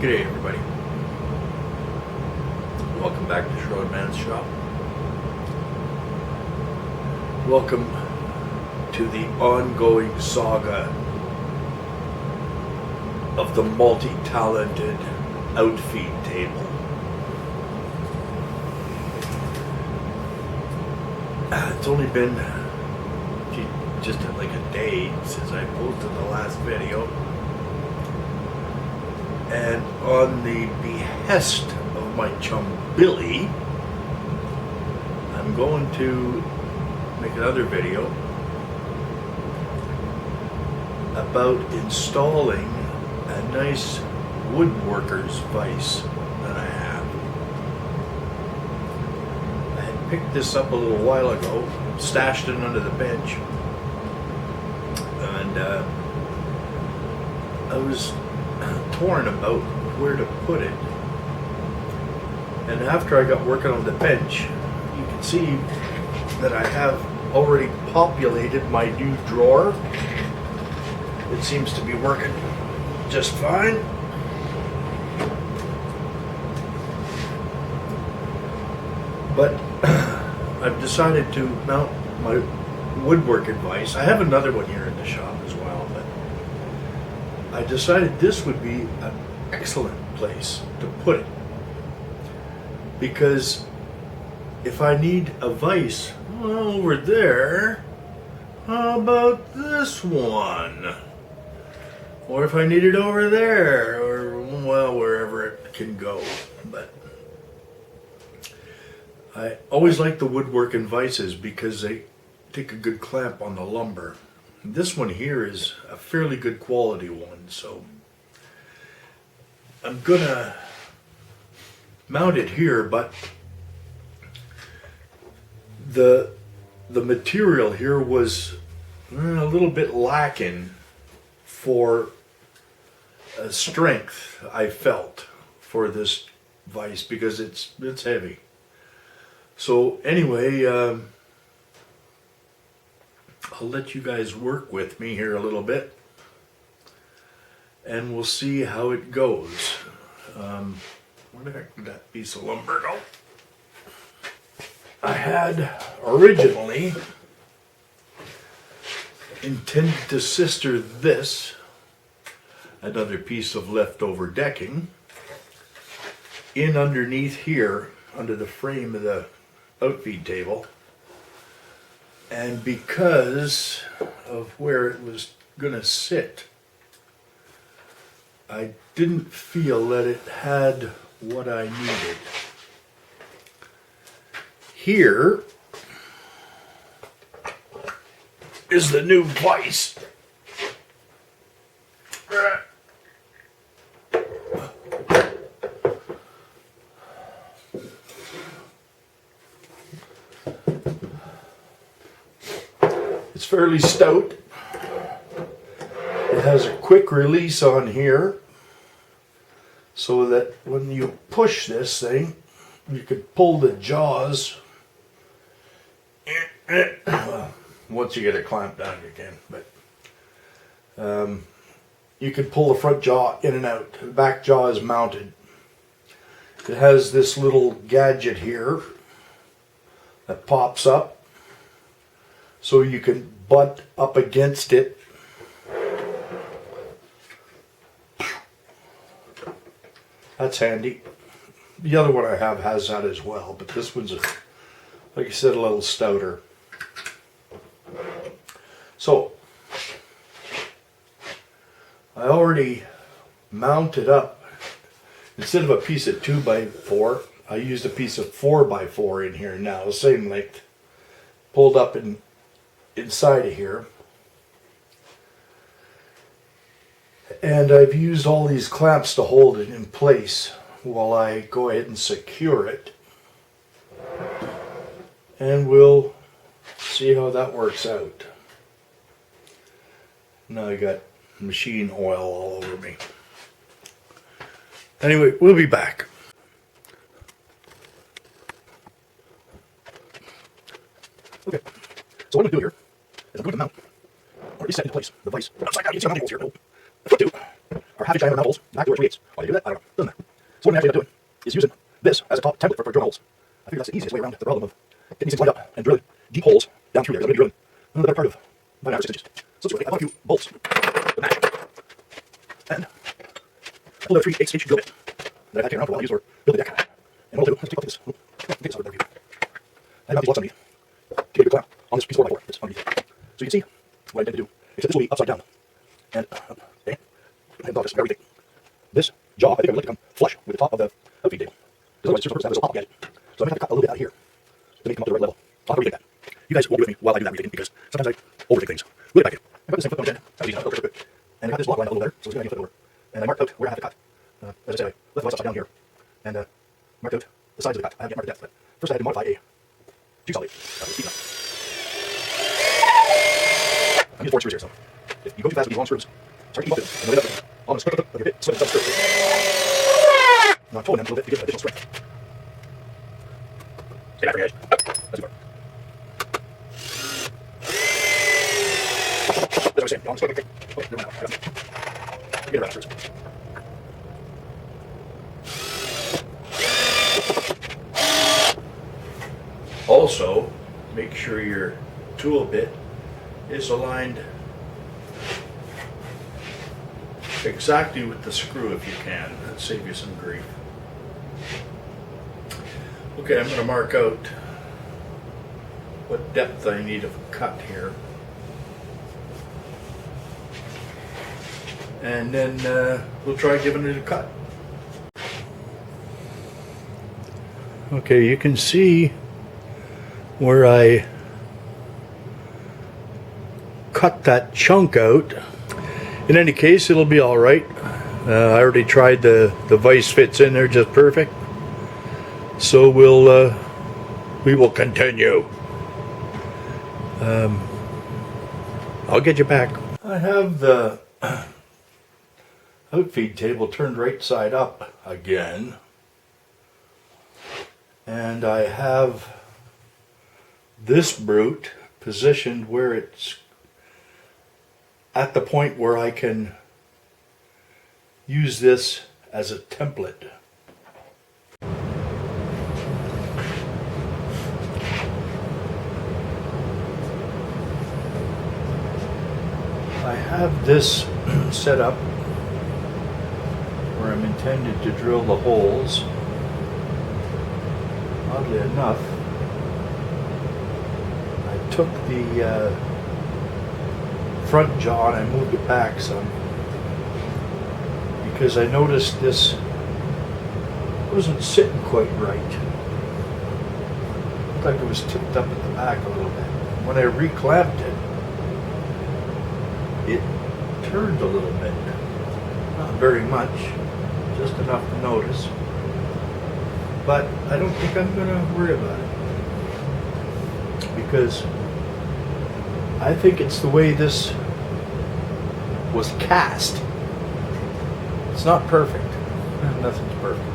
G'day everybody. Welcome back to Schrodman's Shop. Welcome to the ongoing saga of the multi-talented Outfeed Table. It's only been just like a day since I posted the last video. And on the behest of my chum Billy, I'm going to make another video about installing a nice woodworker's vise that I have. I had picked this up a little while ago, stashed it under the bench, and I was torn about where to put it. And after I got working on the bench, you can see that I have already populated my new drawer. It seems to be working just fine. But I've decided to mount my woodworking vise. I have another one here in the shop as well, but I decided this would be an excellent place to put it, because if I need a vise over there, how about this one? Or if I need it over there, or well, wherever it can go. But I always like the woodworking vises because they take a good clamp on the lumber. This one here is a fairly good quality one, so I'm gonna mount it here, but the material here was a little bit lacking for strength, I felt, for this vise, because it's heavy. So anyway, I'll let you guys work with me here a little bit, and we'll see how it goes. Where the heck did that piece of lumber go? I had originally intended to sister this, another piece of leftover decking, in underneath here, under the frame of the outfeed table. And because of where it was going to sit, I didn't feel that it had what I needed. Here is the new vise. It's fairly stout. It has a quick release on here, so that when you push this thing, you could pull the jaws. Once you get it clamped down, you can. But you could pull the front jaw in and out. The back jaw is mounted. It has this little gadget here that pops up, so you can butt up against it. That's handy. The other one I have has that as well, but this one's, like I said, a little stouter. So, I already mounted up, instead of a piece of 2x4, I used a piece of 4x4 in here now, same length, pulled up inside of here. And I've used all these clamps to hold it in place while I go ahead and secure it. And we'll see how that works out. Now I got machine oil all over me. Anyway, we'll be back. Okay, so what I'm going to do here is I'm going to mount, already set into place, the vise. Upside down, you can see how many holes here. Foot two are half-inch diameter holes back to where it creates. Why they do that, I don't know. Doesn't matter. So what I'm actually end up doing is using this as a top template for drilling holes. I figure that's the easiest way around the problem of getting these things lined up and drilling deep holes down through there. I'm going to be drilling the better part of 5 or 6 inches. So let's see what I found a few bolts to match. And I pulled out a 3/8 inch drill bit that I've had around for a while. I use for building deck. And what I'll do, let's take off this. Take this out of the view. I have these blocks underneath to get a good clamp on this piece of 4x4 that's underneath. So you can see what I intend to do, except this will be upside down. And okay, I have this very thick. This jaw, I think I would like to come flush with the top of the outfeed table. Because otherwise, it's just a purpose to have this little pop gadget. So I'm going to have to cut a little bit out of here to make them up to the right level. I'll have to rethink that. You guys won't be with me while I do that rethinking because sometimes I overthink things. We'll get back to it. I got this thing flipped on its end. That was easy enough. Okay, and I got this block lined up a little better, so it's going to flip it over. And I marked out where I have to cut. As I said, I left the upside down here. And marked out the sides of the cut. I haven't yet marked the depth, but first I had to modify a jigsaw lead. That was steep enough. I'm using 4 screws here, so if you go too fast with these long screws, start to keep up and the way up, I'm going to slip like a bit, slip and screw. Now I'm pulling them a little bit to give additional strength. Stay back from the edge. That's too far. That's what I'm saying. Okay, never mind now. I got it. Get around the screws. Also, make sure your tool bit is aligned exactly with the screw if you can. That'll save you some grief. Okay, I'm going to mark out what depth I need of cut here. And then we'll try giving it a cut. Okay, you can see where I cut that chunk out. In any case, it'll be all right. I already tried the vise fits in there just perfect. So we will continue. I'll get you back. I have the outfeed table turned right side up again. And I have this brute positioned where it's at the point where I can use this as a template. I have this set up where I'm intended to drill the holes. Oddly enough, I took the front jaw and I moved it back some because I noticed this wasn't sitting quite right. Looked like it was tipped up at the back a little bit. When I reclamped it, it turned a little bit. Not very much, just enough to notice. But I don't think I'm going to worry about it because I think it's the way this was cast. It's not perfect. Nothing's perfect.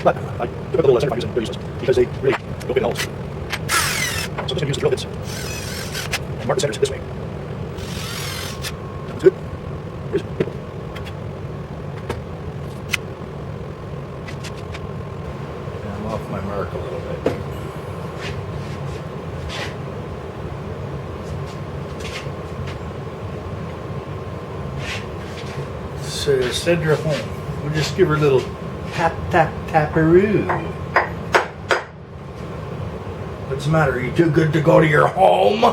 But I took a little less time using the useless because they really don't fit holes. So I'm just going to use the drill bits and mark the centers this way. That's good. Here's it. And I'm off my mark a little bit. So send her home. We'll just give her a little tap, tap, taparoo. What's the matter? Are you too good to go to your home?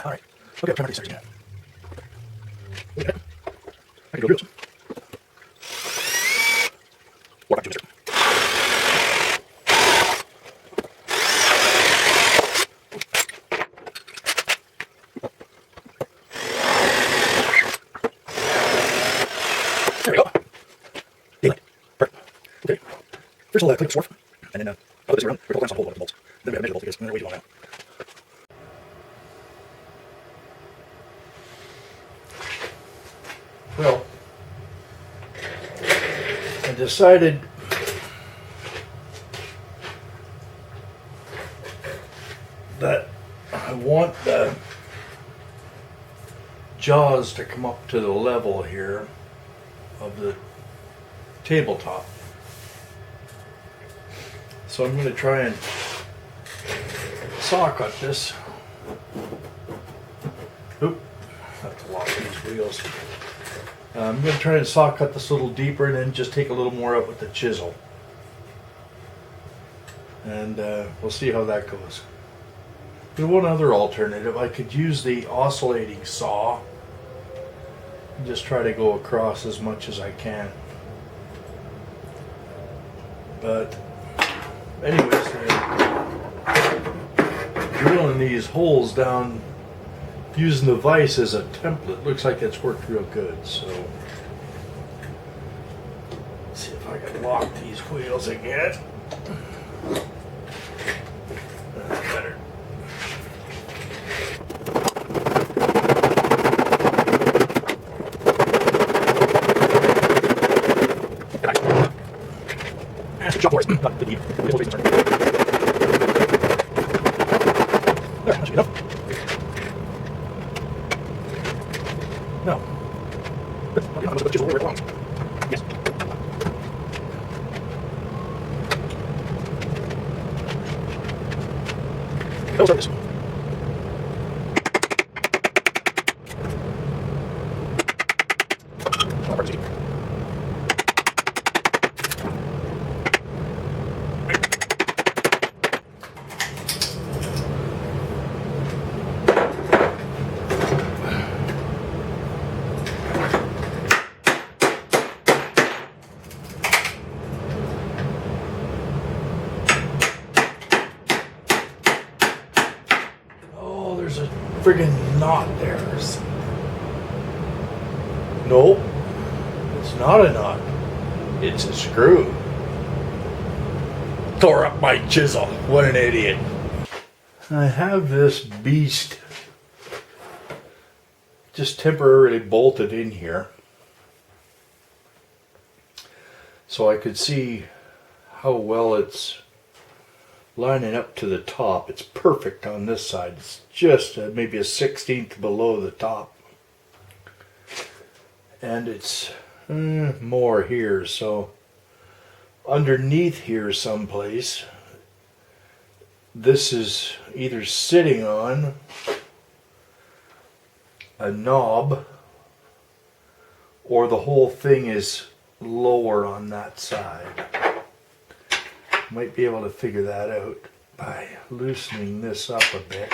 All right. Okay, I'll try to these again. Okay. I can go real soon. Walk back to Mr. There we go. Daylight. Perfect. Okay. First we'll clean up the swarf, and then I'll put this around. We're going to hold one of the bolts. Then we have to measure the bolts because they're way too long now. Well, I decided that I want the jaws to come up to the level here of the tabletop. So I'm going to try and saw cut this. Oop, that's a lot of these wheels. I'm going to try and saw cut this a little deeper and then just take a little more out with the chisel. And we'll see how that goes. There's one other alternative. I could use the oscillating saw and just try to go across as much as I can. But anyways, drilling these holes down using the vise as a template looks like it's worked real good. So let's see if I can lock these wheels again. That's better. Shop force. Not the deep. There, that should be enough. No. Okay, I'm going to put the chisel where it belongs. Yes. I'll start this. That part's easy. There's a friggin' knot there. Nope, it's not a knot. It's a screw. Tore up my chisel. What an idiot. I have this beast just temporarily bolted in here so I could see how well it's lining up to the top. It's perfect on this side. It's just maybe a 1/16 below the top. And it's more here. So underneath here someplace, this is either sitting on a knob or the whole thing is lower on that side. Might be able to figure that out by loosening this up a bit.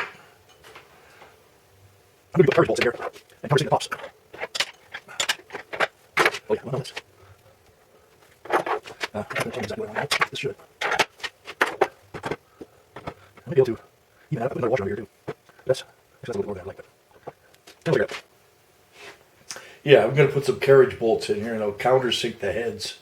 I'm going to put carriage bolts in here and cover the pops. Oh yeah, well, this. I'm going to tell you exactly where I'm at. This should. I might be able to even add up another washer over here too. That's a little bit more than I'd like, but I'll figure it out. Yeah, I'm going to put some carriage bolts in here and I'll countersink the heads.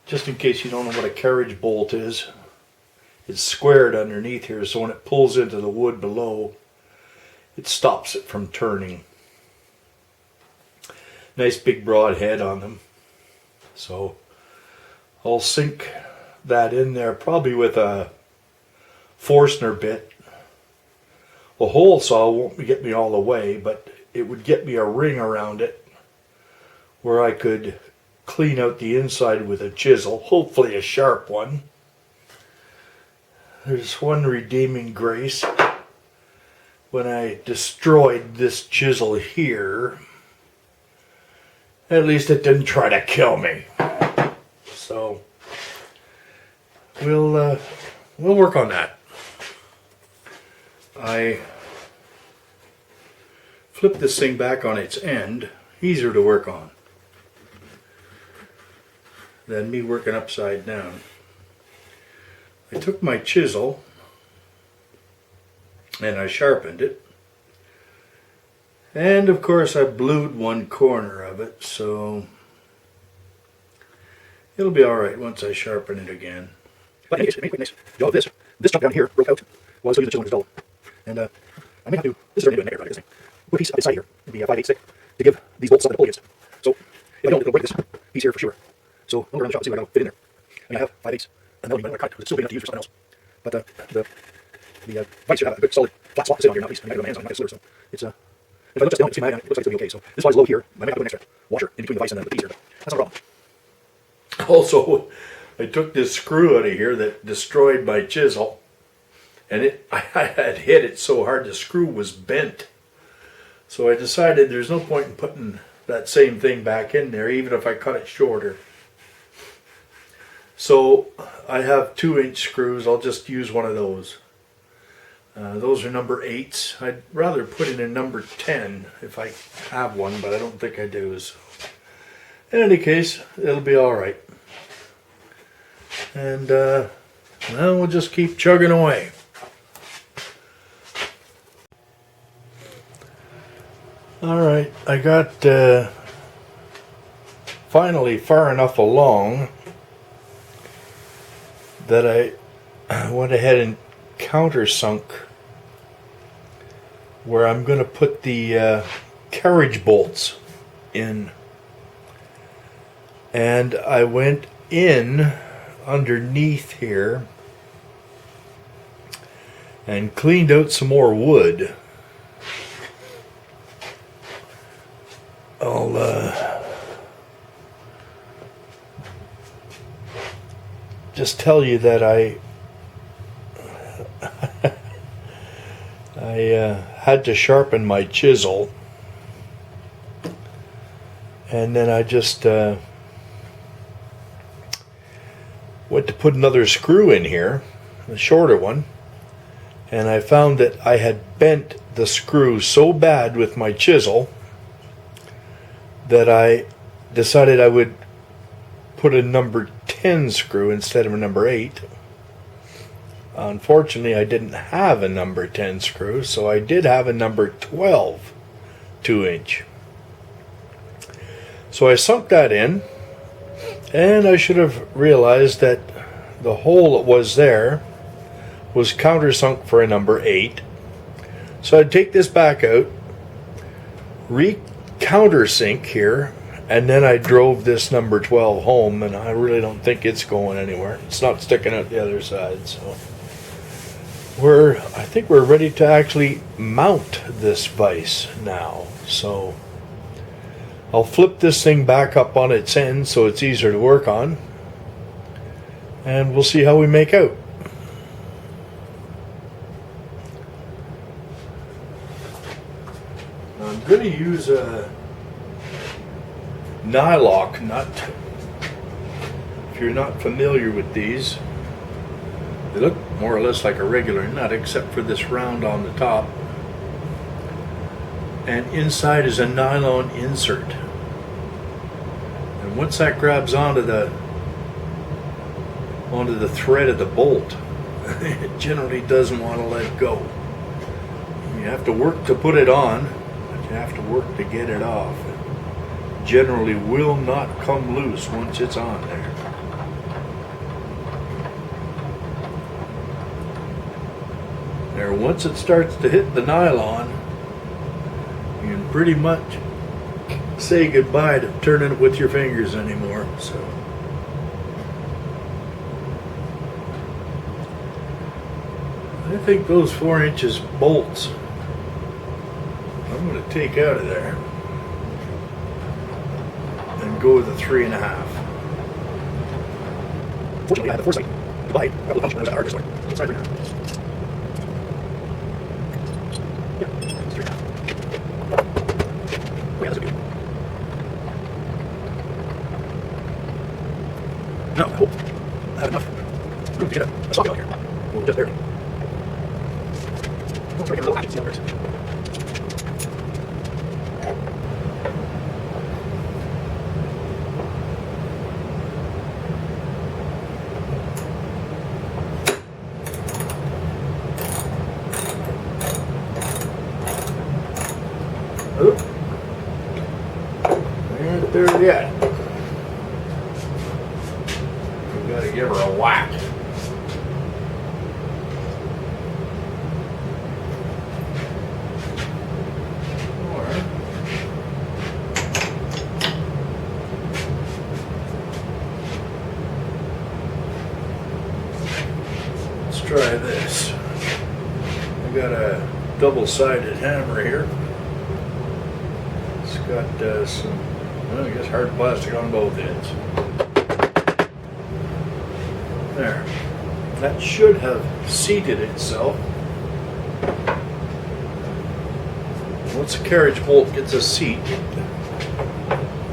Just in case you don't know what a carriage bolt is, it's squared underneath here, so when it pulls into the wood below, it stops it from turning. Nice big broad head on them. So I'll sink that in there probably with a Forstner bit. A hole saw won't get me all the way, but it would get me a ring around it where I could clean out the inside with a chisel, hopefully a sharp one. There's one redeeming grace. When I destroyed this chisel here, at least it didn't try to kill me. So we'll work on that. I flip this thing back on its end, easier to work on than me working upside down. I took my chisel and I sharpened it, And of course I blued one corner of it, so it'll be alright once I sharpen it again. But anyways, it made a quick nice job of this. This chunk down here broke out while I was still using the chisel as dull. And I may have to, this is turning into a nightmare project, this thing. Put a piece up inside here, maybe a 5/8 stick, to give these bolts something to pull against. So if I don't, it'll break this piece here for sure. So I'll go around the shop and see what I can fit in there. I mean, I have 5/8, and that'll be another cut, because it's still big enough to use for something else. But the Vise should have a good solid flat slot to sit on here, not at least. I mean, I got my hands on it, not a slur, so it's if I look just down, you see my eye on it, it looks like it's going to be okay. So this lies low here. I might have to put an extra washer in between the Vise and the piece here, but that's not a problem. Also, I took this screw out of here that destroyed my chisel, and I had hit it so hard the screw was bent. So I decided there's no point in putting that same thing back in there, even if I cut it shorter. So I have 2-inch screws. I'll just use one of those. Those are number 8s. I'd rather put in a number 10 if I have one, but I don't think I do. So in any case, it'll be all right. And now we'll just keep chugging away. All right, I got finally far enough along that I went ahead and countersunk where I'm going to put the carriage bolts in. And I went in underneath here and cleaned out some more wood. I'll just tell you that I had to sharpen my chisel, and then I just went to put another screw in here, a shorter one, and I found that I had bent the screw so bad with my chisel that I decided I would put a number 10 screw instead of a number 8. Unfortunately, I didn't have a number 10 screw, so I did have a number 12 2-inch. So I sunk that in, and I should have realized that the hole that was there was countersunk for a number 8. So I'd take this back out, countersink here, and then I drove this number 12 home, and I really don't think it's going anywhere. It's not sticking out the other side, so I think we're ready to actually mount this vise now. So I'll flip this thing back up on its end so it's easier to work on, and we'll see how we make out. I'm going to use a nylock nut. If you're not familiar with these, they look more or less like a regular nut except for this round on the top, and inside is a nylon insert, and once that grabs onto the thread of the bolt, it generally doesn't want to let go. You have to work to put it on, but you have to work to get it off. It generally will not come loose once it's on there. There, once it starts to hit the nylon, you can pretty much say goodbye to turning it with your fingers anymore. So I think those 4 inches bolts I'm going to take out of there and go with a 3.5. Fortunately, I had the foresight to buy it. I will punch when I was at the hardware store. Let's try 3.5. Yeah, it's 3.5. Oh yeah, that's a good one. No, cool. I have enough room to get a socket on here. We'll just barely. We'll try to get a little hatchet, see how it works. Oops. there yet. We gotta give her a whack. Let's try this. I got a double-sided hammer here. It's got some, well, I guess hard plastic on both ends. There. That should have seated itself. Once the carriage bolt gets a seat,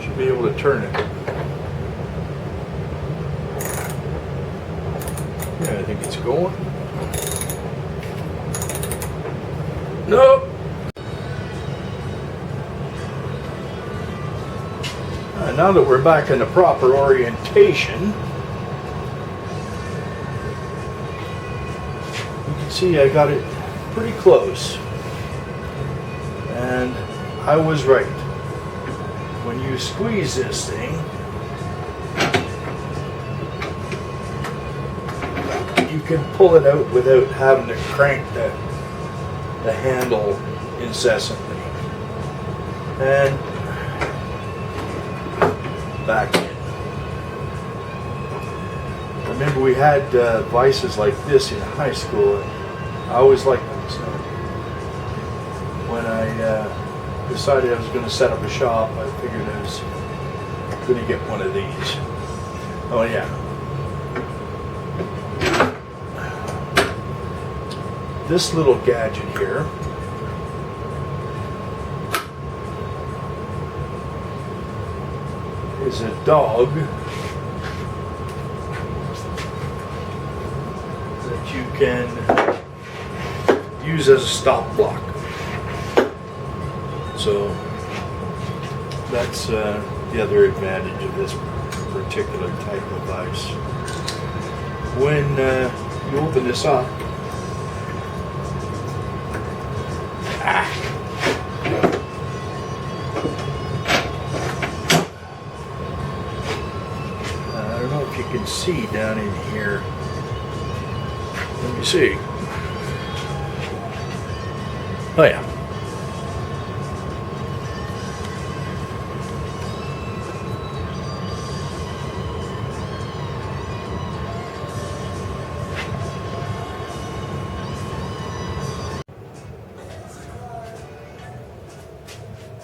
should be able to turn it. Yeah, I think it's going. Nope. Now that we're back in the proper orientation, you can see I got it pretty close. And I was right. When you squeeze this thing, you can pull it out without having to crank the handle incessantly. And back in. I remember we had vices like this in high school. I always liked them. So when I decided I was going to set up a shop, I figured I was going to get one of these. Oh yeah. This little gadget here is a dog that you can use as a stop block. So that's the other advantage of this particular type of vise. When you open this up, I don't know if you can see down in here. Let me see. Oh yeah.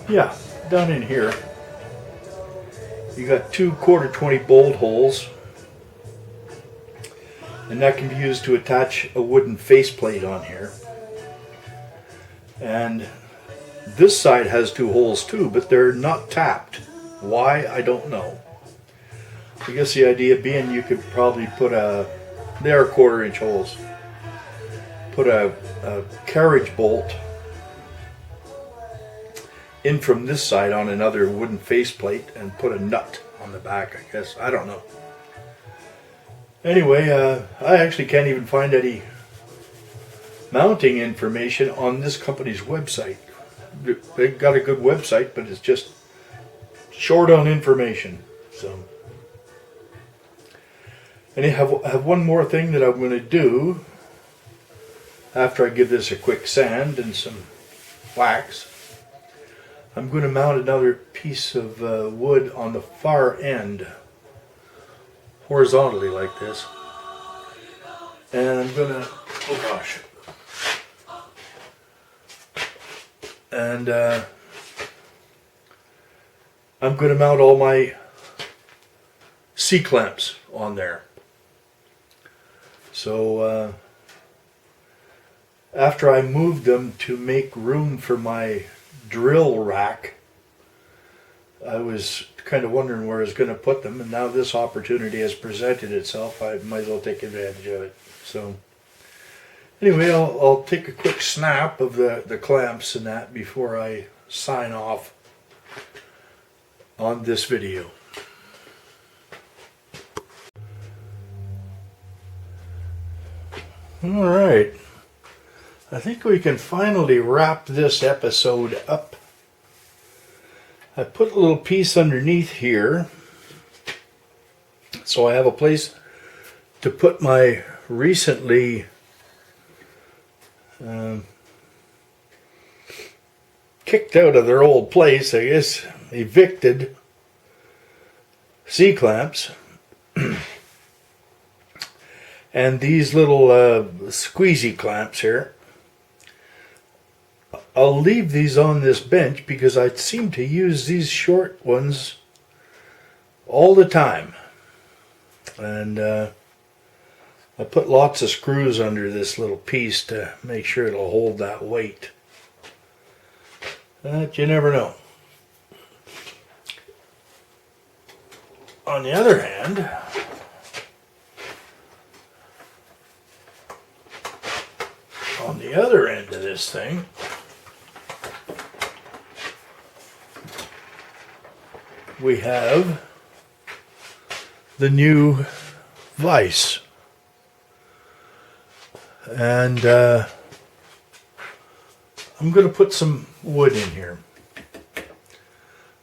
Yeah, down in here, you got two 1/4 bolt holes, and that can be used to attach a wooden faceplate on here. And this side has two holes too, but they're not tapped. Why, I don't know. I guess the idea being you could probably put they're 1/4 holes, put a carriage bolt in from this side on another wooden faceplate and put a nut on the back, I guess. I don't know. Anyway, I actually can't even find any mounting information on this company's website. They've got a good website, but it's just short on information. So, and I have one more thing that I'm going to do after I give this a quick sand and some wax. I'm going to mount another piece of wood on the far end, horizontally like this. And I'm going to, oh gosh. And I'm going to mount all my C-clamps on there. So after I moved them to make room for my drill rack, I was kind of wondering where I was going to put them, and now this opportunity has presented itself. I might as well take advantage of it. So anyway, I'll take a quick snap of the clamps and that before I sign off on this video. All right. I think we can finally wrap this episode up. I put a little piece underneath here so I have a place to put my recently kicked out of their old place, I guess, evicted C-clamps. And these little squeezy clamps here. I'll leave these on this bench because I seem to use these short ones all the time. And I put lots of screws under this little piece to make sure it'll hold that weight. But you never know. On the other hand, on the other end of this thing, we have the new Vise. And I'm going to put some wood in here.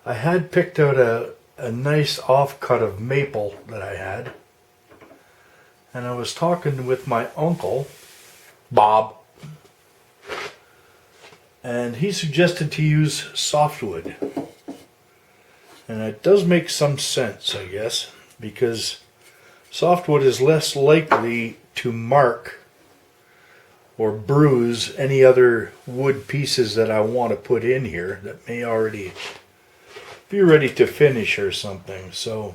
I had picked out a nice offcut of maple that I had. And I was talking with my uncle, Bob, and he suggested to use softwood. And it does make some sense, I guess, because softwood is less likely to mark or bruise any other wood pieces that I want to put in here that may already be ready to finish or something. So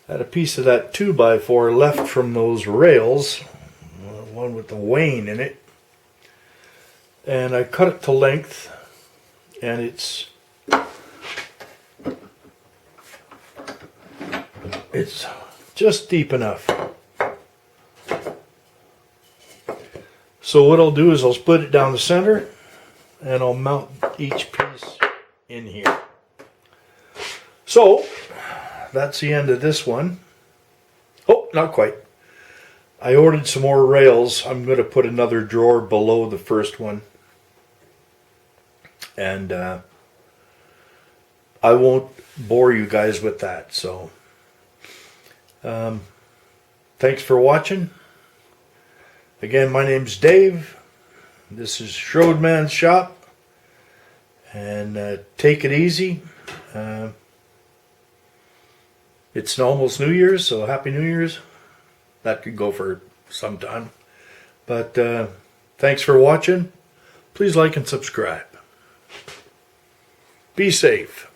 I had a piece of that 2x4 left from those rails, one with the wane in it, and I cut it to length, and it's just deep enough. So what I'll do is I'll split it down the center and I'll mount each piece in here. So that's the end of this one. Oh, not quite. I ordered some more rails. I'm going to put another drawer below the first one. And I won't bore you guys with that. So thanks for watching. Again, my name's Dave. This is Schroedman's Shop. And take it easy. It's almost New Year's, so Happy New Year's. That could go for some time. But thanks for watching. Please like and subscribe. Be safe.